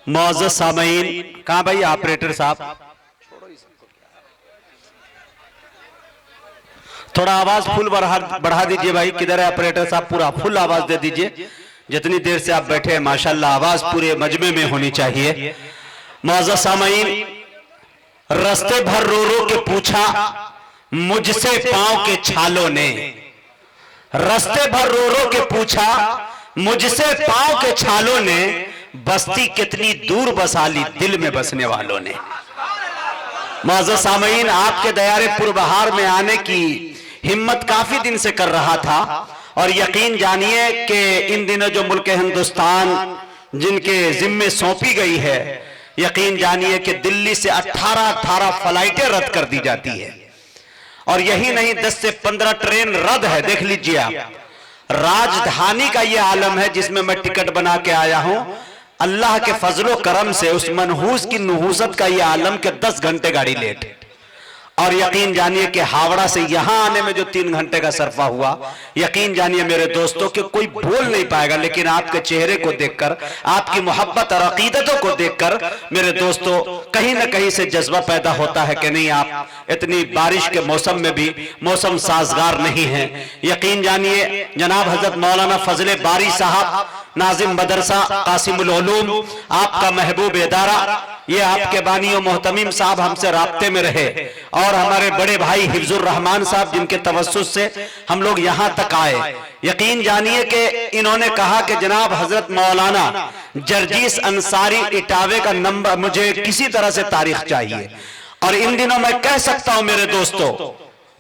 मौजूद सामईन, कहाँ भाई ऑपरेटर साहब, थोड़ा आवाज फुल बढ़ा दीजिए भाई। किधर है ऑपरेटर साहब? पूरा फुल आवाज दे दीजिए। जितनी देर से आप बैठे हैं माशाल्लाह आवाज पूरे मजमे में होनी चाहिए। मौजूद सामईन, रास्ते भर रो रो के पूछा मुझसे पांव के छालों ने, रास्ते भर रो रो के पूछा मुझसे पांव के छालों ने, बस्ती कितनी दूर बसा ली दिल में बसने वालों ने। मौजूद सामईन, आपके दयारे पुरबहार में आने की हिम्मत काफी दिन से कर रहा था और यकीन जानिए कि इन दिनों जो मुल्क हिंदुस्तान जिनके जिम्मे सौंपी गई है, यकीन जानिए कि दिल्ली से 18 फ्लाइटें रद्द कर दी जाती है और यही नहीं 10 से 15 ट्रेन रद्द है। देख लीजिए आप, राजधानी का यह आलम है जिसमें मैं टिकट बना के आया हूं। अल्लाह के फजलो करम से उस मनहूस की नुहूसत का यह आलम के 10 घंटे गाड़ी लेट है और यकीन जानिए कि हावड़ा से यहां आने में जो 3 घंटे का सरफा हुआ, यकीन जानिए मेरे दोस्तों कि कोई बोल नहीं पाएगा। लेकिन आपके चेहरे को देखकर, आपकी मोहब्बत और अकीदतों को देखकर मेरे दोस्तों कहीं ना कहीं से जज्बा पैदा होता है कि नहीं, आप इतनी बारिश के मौसम में भी मौसम साजगार नहीं है। यकीन जानिए जनाब हजरत मौलाना फजले बारी साहब, नाजिम मदरसा कासिमुल उलूम, आपका महबूब इदारा, ये आपके बानियों मोहतमीम साहब हमसे राब्ते में रहे और हमारे बड़े भाई हिफ्जुर रहमान साहब जिनके तवस्सुस से हम लोग यहां तक आए। यकीन जानिए कि इन्होंने कहा कि जनाब हजरत मौलाना जर्जीस अंसारी इटावे का नंबर मुझे किसी तरह से तारीख चाहिए। और इन दिनों मैं कह सकता हूं मेरे दोस्तों,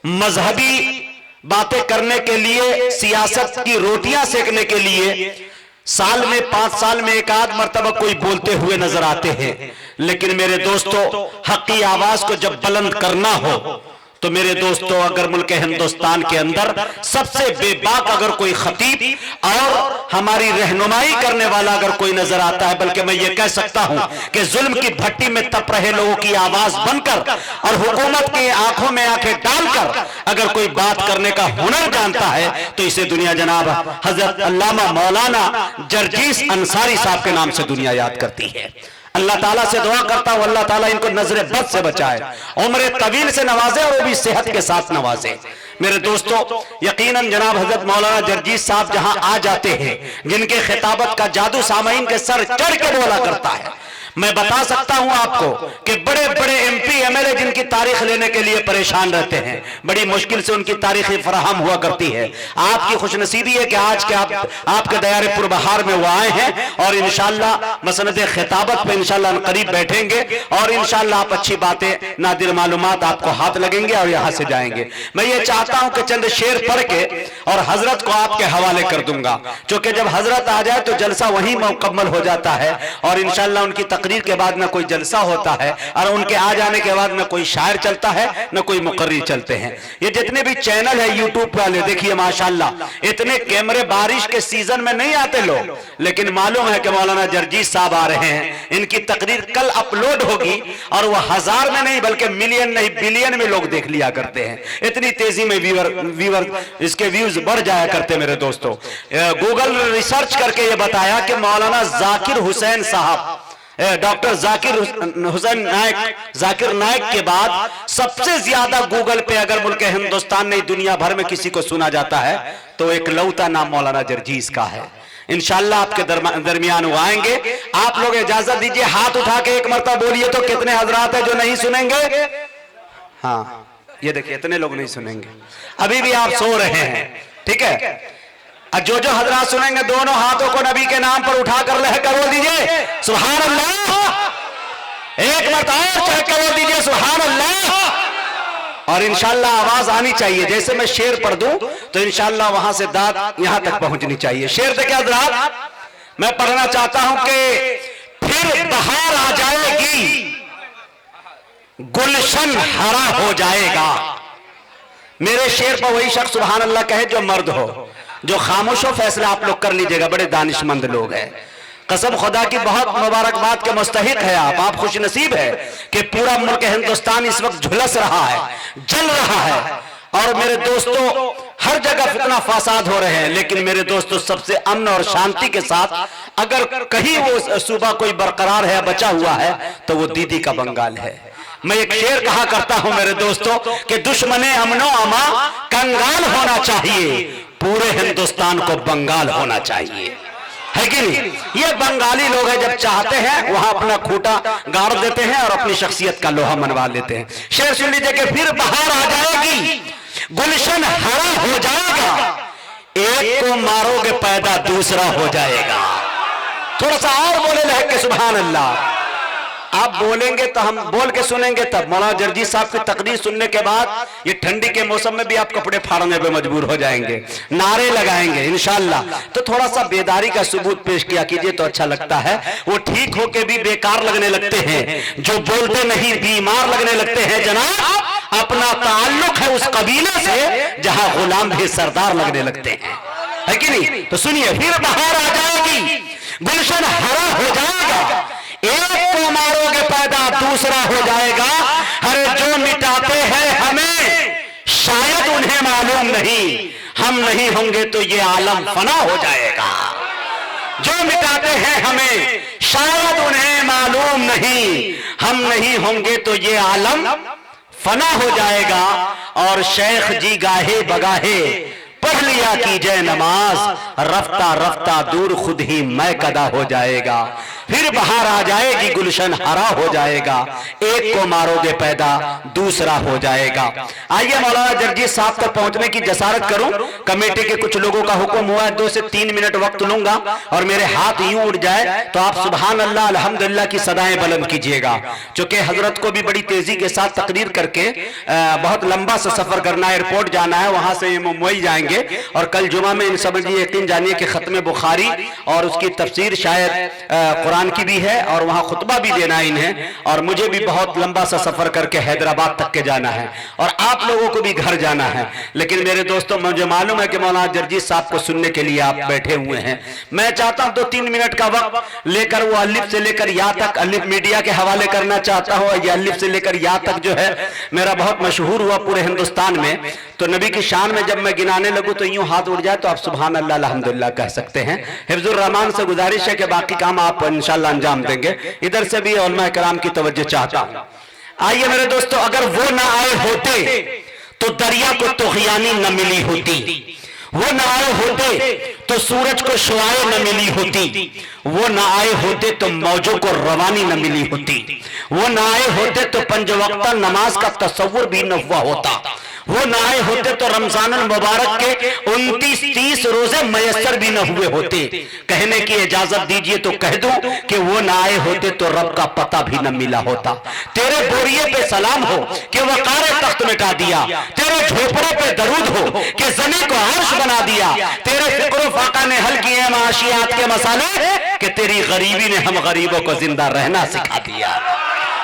मजहबी बातें करने के लिए, सियासत की रोटियां सेकने के लिए साल में 5 साल में एक आध मर्तबा कोई बोलते हुए नजर आते हैं। लेकिन मेरे दोस्तों हक की आवाज को जब बुलंद करना हो तो मेरे दोस्तों अगर मुल्क हिंदुस्तान के अंदर सबसे बेबाक अगर कोई खतीब और हमारी रहनुमाई करने वाला अगर कोई नजर आता है, बल्कि मैं ये कह सकता हूं कि जुल्म की भट्टी में तप रहे लोगों की आवाज बनकर और हुकूमत की आंखों में आंखें डालकर अगर कोई बात करने का हुनर जानता है तो इसे दुनिया जनाब हजरत अल्लामा मौलाना जर्जीस अंसारी साहब के नाम से दुनिया याद करती है। अल्लाह ताला से दुआ करता हूं अल्लाह ताला इनको नजरे बद से बचाए, उम्र तवील से नवाजे और वो भी सेहत के साथ नवाजे। मेरे दोस्तों यकीनन जनाब हजरत मौलाना जर्जीस साहब जहां आ जाते हैं, जिनके खिताबत का जादू सामईन के सर चढ़ के बोला करता है। मैं बता सकता हूं आपको कि बड़े बड़े एमपी एमएलए जिनकी तारीख लेने के लिए परेशान रहते हैं, बड़ी मुश्किल से उनकी तारीखें फराहम हुआ करती है। आपकी खुशनसीबी है कि आज के आपके दयारे पुरबहार में वो आए हैं और इंशाअल्लाह मसनद खिताबत पे इंशाअल्लाह करीब बैठेंगे और इंशाअल्लाह आप अच्छी बातें, नादिर मालूमात आपको हाथ लगेंगे और यहां से जाएंगे। मैं ये चाहता हूं कि चंद शेर पढ़ के और हजरत को आपके हवाले कर दूंगा, क्योंकि जब हजरत आ जाए तो जलसा वहीं मुकम्मल हो जाता है और इंशाअल्लाह उनकी तकरीर के बाद न कोई जलसा होता है और उनके आ जाने के बाद न कोई शायर चलता है न कोई मुकर्रिर चलते हैं। ये जितने भी चैनल है यूट्यूब वाले, देखिए माशाल्लाह इतने कैमरे, बारिश के सीजन में नहीं आते लोग, लेकिन मालूम है कि मौलाना जर्जीस साहब आ रहे हैं, इनकी तकरीर कल अपलोड होगी और वह 1000 में नहीं बल्कि मिलियन नहीं बिलियन में लोग देख लिया करते हैं। इतनी तेजी में व्यूअर इसके व्यूज बढ़ जाया करते। मेरे दोस्तों गूगल रिसर्च करके ये बताया कि मौलाना जाकिर हुसैन साहब, डॉक्टर जाकिर नायक के बाद सबसे ज्यादा गूगल पे अगर मुल्क हिंदुस्तान नहीं दुनिया भर में किसी को सुना जाता है तो एक लौता नाम मौलाना जर्जीस का है। इंशाअल्लाह आपके दरमियान वो आएंगे। आप लोग इजाजत दीजिए, हाथ उठा के एक मरतबा बोलिए तो कितने हजरात है जो नहीं सुनेंगे? हाँ ये देखिए इतने लोग नहीं सुनेंगे, अभी भी आप सो रहे हैं, ठीक है। जो जो हजरात सुनेंगे दोनों हाथों को नबी के नाम पर उठाकर लहकर बोल दीजिए सुभान अल्लाह, एक मरतबा चढ़ के बोल दीजिए सुभान अल्लाह। और इंशाअल्लाह आवाज आनी चाहिए, जैसे मैं शेर पढ़ दूं तो इंशाअल्लाह वहां से दाद यहां तक पहुंचनी चाहिए। शेर देखिए हजरात, मैं पढ़ना चाहता हूं कि फिर बहार आ जाएगी, गुलशन हरा हो जाएगा। मेरे शेर पर वही शख्स सुभान अल्लाह कहे जो मर्द हो, जो खामोश हो। फैसला आप लोग कर लीजिएगा, बड़े दानिशमंद लोग हैं। कसम खुदा की बहुत मुबारकबाद के मुस्तहिक है आप खुश नसीब है कि पूरा मुल्क हिंदुस्तान इस वक्त झुलस रहा है, जल रहा है और मेरे दोस्तों हर जगह फितना फासाद हो रहे हैं, लेकिन मेरे दोस्तों सबसे अमन और शांति के साथ अगर कहीं वो सूबा कोई बरकरार है, बचा हुआ है, तो वो दीदी का बंगाल है। मैं एक शेर कहा करता हूं मेरे दोस्तों कि दुश्मने अमनो अमा कंगाल होना चाहिए, पूरे हिंदुस्तान को बंगाल होना चाहिए, है कि नहीं? ये बंगाली लोग हैं, जब चाहते हैं वहां अपना खूंटा गाड़ देते हैं और अपनी शख्सियत का लोहा मनवा लेते हैं। शेर सुन लीजिए कि फिर बाहर आ जाएगी, गुलशन हरा हो जाएगा, एक को मारोगे पैदा दूसरा हो जाएगा। थोड़ा सा और बोले लहक के सुभान अल्लाह। आप बोलेंगे तो हम बोल के सुनेंगे तब। मौलाना जर्जी साहब की तकरीर सुनने के बाद ये ठंडी के मौसम में भी आप कपड़े फाड़ने पे मजबूर हो जाएंगे, नारे लगाएंगे इंशाल्लाह। तो थोड़ा सा बेदारी का सबूत पेश किया कीजिए तो अच्छा लगता है। वो ठीक होके भी बेकार लगने लगते हैं, जो बोलते नहीं बीमार लगने लगते हैं। जनाब अपना ताल्लुक है उस कबीले से जहां गुलाम भी सरदार लगने लगते हैं, है कि नहीं? तो सुनिए, फिर बाहर आ जाएगी, गुलशन हरा हो जाएगा, एक को मारोगे पैदा दूसरा हो जाएगा। अरे जो मिटाते हैं हमें शायद उन्हें मालूम नहीं, हम नहीं होंगे तो ये आलम फना हो जाएगा। जो मिटाते हैं हमें शायद उन्हें मालूम नहीं, हम नहीं होंगे तो ये आलम फना हो जाएगा। और शेख जी गाहे बगाहे पढ़ लिया कीजिए नमाज, रफ्ता रफ्ता दूर खुद ही मैं कदा हो जाएगा। फिर बाहर आ जाएगी, गुलशन हरा हो जाएगा, एक को मारोगे पैदा दूसरा हो जाएगा। आइए मौलाना जर्जी साहब तक पहुंचने की जसारत करूं। कमेटी के कुछ लोगों का हुक्म हुआ है 2 से 3 मिनट वक्त लूंगा, और मेरे हाथ यूं उठ जाए तो आप सुभान अल्लाह अल्हम्दुलिल्लाह की सदाएं बुलंद कीजिएगा। चूंकि हजरत को भी बड़ी तेजी के साथ तकरीर करके बहुत लंबा सा सफर करना है, एयरपोर्ट जाना है, वहां से मुंबई जाएंगे, और कल जुमा में इन समझिए यकीन जानिए कि खत्म बुखारी और उसकी तफसीर शायद कुरान की भी है, और वहां खुतबा भी देना है इन्हें, और मुझे भी बहुत लंबा सा सफर करके हैदराबाद तक के जाना है, और आप लोगों को भी घर जाना है। लेकिन मेरे दोस्तों मुझे मालूम है कि मौलाना जर्जी साहब को सुनने के लिए आप बैठे हुए हैं। मैं चाहता हूं 2-3 मिनट का वक्त लेकर वो अलिफ से लेकर या तक, अलिफ मीडिया के हवाले करना चाहता हूं, ये अलिफ से लेकर या तक जो है मेरा बहुत मशहूर हुआ पूरे हिंदुस्तान में। तो नबी की शान में जब मैं गिनाने लगूं तो यूं हाथ उड़ जाए तो आप सुभान अल्लाह अल्हम्दुलिल्लाह कह सकते हैं। हिफ्जुर रहमान से गुजारिश है कि बाकी काम आप इंशाअल्लाह अंजाम देंगे। इधर से भी उलमा कराम की तवज्जो चाहता हूं। आइए मेरे दोस्तों, अगर वो ना आए होते तो दरिया को तुग़यानी न मिली होती, वो ना आए होते तो सूरज को शुआएं न मिली होती, वो ना आए होते तो मौजों को रवानी न मिली होती, वो ना आए होते तो पंजवक्ता नमाज का तसव्वुर भी न हुआ होता, वो ना आए होते तो रमजान मुबारक के 29-30 रोजे मयसर भी न हुए होते। कहने की इजाजत दीजिए तो कह दूं कि वो ना आए होते तो रब का पता भी न मिला होता। तेरे बोरिये पे सलाम हो कि वक़ार तख्त मिटा दिया, तेरे झोपड़ों पे दरूद हो कि ज़मीन को अर्श बना दिया, तेरे फिक्र फाका ने हल किए माशियात के मसाले कि तेरी गरीबी ने हम गरीबों को जिंदा रहना सिखा दिया।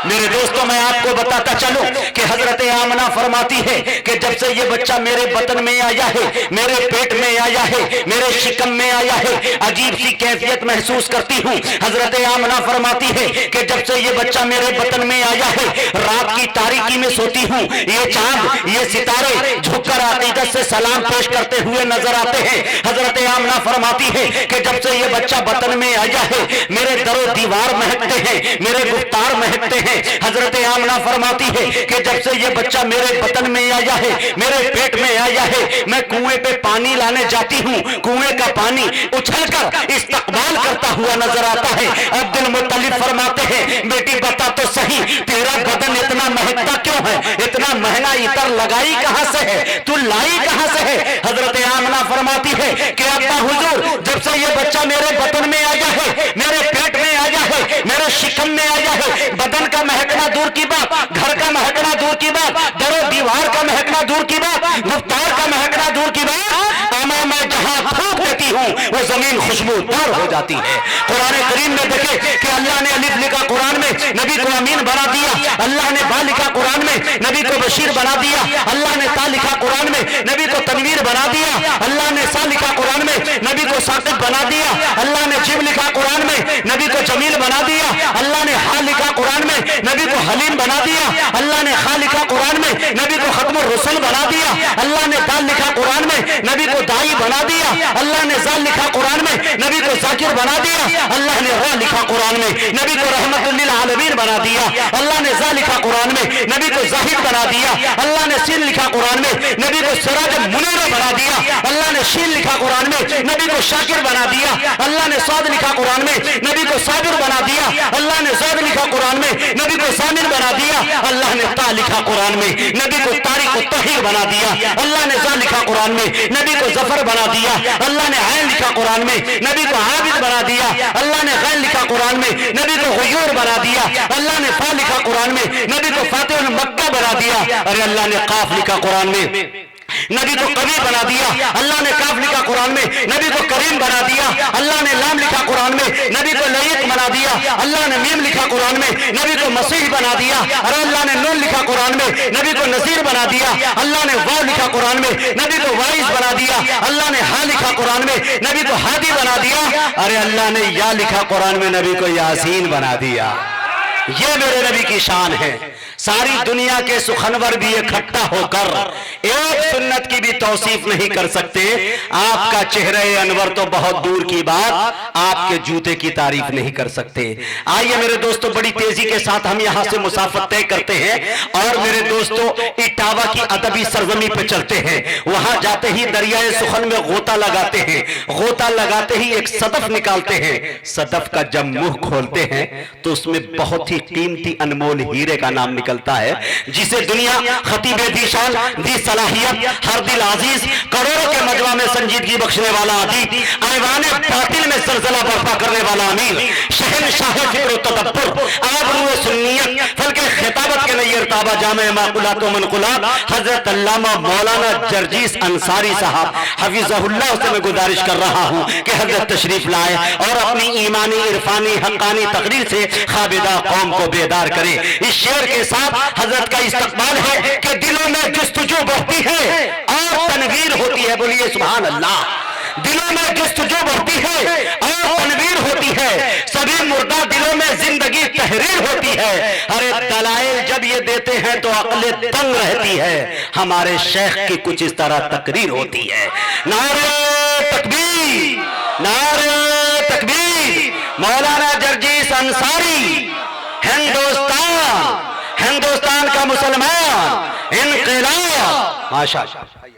मेरे दोस्तों, मैं आपको बताता चलूं कि हजरत आमना फरमाती है कि जब से ये बच्चा मेरे बतन में आया है, मेरे पेट में आया है, मेरे शिकम में आया है, अजीब सी कैफियत महसूस करती हूँ। हजरत आमना फरमाती है कि जब से ये बच्चा मेरे बतन में आया है, रात की तारीकी में सोती हूँ, ये चांद ये सितारे झुककर अकीदत से सलाम पेश करते हुए नजर आते हैं। हजरत आमना फरमाती है कि जब से ये बच्चा बतन में आया है, मेरे दरो दीवार महकते हैं, मेरे गुफ्तार महकते हैं। हजरत आमना फरमाती है कि जब से ये बच्चा मेरे बतन में आया है, मेरे पेट में आया है, मैं कुएं पे पानी लाने जाती हूँ, कुएं का पानी उछलकर इस्तकबाल करता हुआ नजर आता है। अब्दुल मुत्तलिब फरमाते हैं, बेटी बता तो सही तेरा बदन इतना महकता क्यों है, इतना महंगा इतर लगाई कहां से है, तू लाई कहां से है। हजरत आमना फरमाती है कि अब्बा हुजूर, जब से ये बच्चा मेरे बतन में आया है, मेरे पेट में आया है, मेरे शिकम में आया है, बदन का महकना दूर की बात, घर का महकना दूर की बात, दरो दीवार का महकना दूर की बात, गुफ्तार का महकना दूर की बात, अमा मैं जहां फूंक देती हूँ वो जमीन खुशबूदार हो जाती है। कुरान करीम में देखे कि अल्लाह ने अलिफ लिखा कुरान में, नबी को अमीन बना दिया, अल्लाह ने बा लिखा कुरान में, नबी को बशीर बना दिया, अल्लाह ने ता लिखा कुरान में, नबी को तनवीर बना दिया, अल्लाह ने सा लिखा कुरान में, नबी को साकिब बना दिया, अल्लाह ने जिब लिखा कुरान में, नबी को जमील बना दिया, अल्लाह ने हा लिखा कुरान में, नबी को हलीम बना दिया, अल्लाह ने खा लिखा कुरान में, नबी को खत्मुर रसूल बना दिया। अल्लाह ने दाल लिखा कुरान में, नबी को दाई बना दिया। अल्लाह ने जाल लिखा कुरान में, नबी को जाकिर बना दिया। अल्लाह ने रा लिखा कुरान में, नबी को रहमतुल लिल आलमीन बना दिया। अल्लाह ने जा लिखा कुरान में, नबी को जाहिद बना दिया। अल्लाह ने सीन लिखा कुरान में, नबी को सिराज मुनीर बना दिया। अल्लाह ने शीन लिखा कुरान में, नबी को शाकिर बना दिया। अल्लाह ने साद लिखा कुरान में, नबी को साबिर बना दिया। अल्लाह ने ज़ाद लिखा कुरान में, नबी को सामिर बना दिया। अल्लाह ने ता लिखा कुरान में, नबी को तारिक व ताहिर बना दिया। अल्लाह ने जा लिखा कुरान में, नबी को जफर बना दिया। अल्लाह ने आयन लिखा कुरान में, नबी को आबिद बना दिया। अल्लाह ने गैन लिखा कुरान में, नबी को गुयूर बना दिया। अल्लाह ने फा लिखा कुरान में, नबी को फातिह मक्का बना दिया। अरे अल्लाह ने काफ लिखा कुरान में, नबी को कवि बना दिया। अल्लाह ने काफ लिखा कुरान में, नबी को करीम बना दिया। अल्लाह ने लाम लिखा कुरान में, नबी को लयीक बना दिया। अल्लाह ने मीम लिखा कुरान में, नबी को मसीह बना दिया। और अल्लाह ने नून लिखा कुरान में, नबी को नजीर बना दिया। अल्लाह ने वाव लिखा कुरान में, नबी को वाइज बना दिया। अल्लाह ने हा लिखा कुरान में, नबी को हादी बना दिया। अरे अल्लाह ने या लिखा कुरान में, नबी को यासीन बना दिया। ये मेरे नबी की शान है। सारी दुनिया के सुखनवर भी इकट्ठा होकर एक सुन्नत की भी तौसीफ नहीं कर सकते। आपका चेहरे अनवर तो बहुत दूर की बात, आपके जूते की तारीफ नहीं कर सकते। आइए मेरे दोस्तों, बड़ी तेजी के साथ हम यहां से मुसाफत तय करते हैं और मेरे दोस्तों इटावा की अदबी सरजमी पे चलते हैं। वहां जाते ही दरियाए सुखन में गोता लगाते हैं। गोता लगाते ही एक सदफ निकालते हैं। सदफ का जब मुंह खोलते हैं तो उसमें बहुत ही कीमती अनमोल हीरे का नाम निकलता है, जिसे दुनिया खतीब दीशान दी सलाहियत हर दिल अजीज करोड़ों के मजमा में संजीदगी बख्शने वाला अदीब, ऐवाने बातिल में ज़लज़ला बर्पा करने वाला अमीर, शहनशाह फिक्र तदब्बुर, आबरूए सुन्नियत, फलके खिताबत के नय्यर ताबा जामे माकुलात व मनकुलात, हजरत अल्लामा मौलाना जर्जीस अंसारी साहब हफिज़हुल्लाह से मैं गुजारिश कर रहा हूं कि हजरत तशरीफ लाए और अपनी ईमानी इरफानी हक्कानी तकरीर से खाबिदा कौम को बेदार करे। इस शेर के साथ हजरत का इस्तकबाल है कि दिलों में जुस्तजू बढ़ती है और तनवीर होती है। बोलिए सुभान अल्लाह। दिलों में जुस्तजू बढ़ती है और तनवीर होती है। सभी मुर्दा दिलों में जिंदगी तहरीर होती है। अरे दलाइल जब ये देते हैं तो अक्ल तंग रहती है। हमारे शेख की कुछ इस तरह तकरीर होती है। नारे तकबीर, नारे तकबीर। मौलाना जर्जीस अंसारी, हिंदुस्तान, हिंदुस्तान का मुसलमान, इनकलाब। माशाअल्लाह।